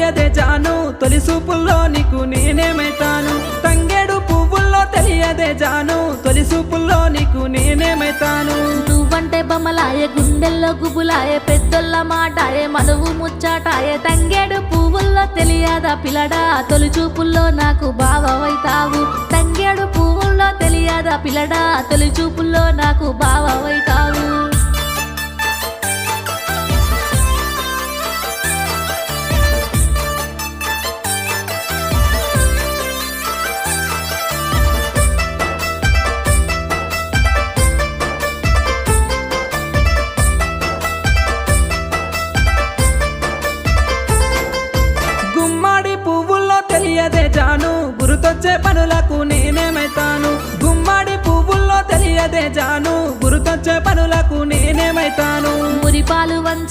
తెలియదే జాను తొలి చూపుల్లో నీకు నేనేమైతాను తంగేడు పువ్వుల్లో తెలియదే జాను తొలి చూపుల్లో నీకు నేనేమైతాను నువ్వంటే బొమ్మలాయే గుండెల్లో గుబులాయే పెద్దోళ్ళ మాటాయే మనువు ముచ్చాటాయే తంగేడు పువ్వుల్లో తెలియదా పిల్లడా తొలి చూపుల్లో నాకు బావవైతావు తంగేడు పువ్వుల్లో తెలియదా పిల్లడా తొలి చూపుల్లో నాకు బావవైతావు గుమ్మడి పువ్వుల్లో తెలియదే జాను గురుతొచ్చే పనులకు నేనేమైతాను గుమ్మడి పువ్వుల్లో తెలియదే జాను గురుతొచ్చే పనులకు నేనేమైతాను మురిపాలు వంచ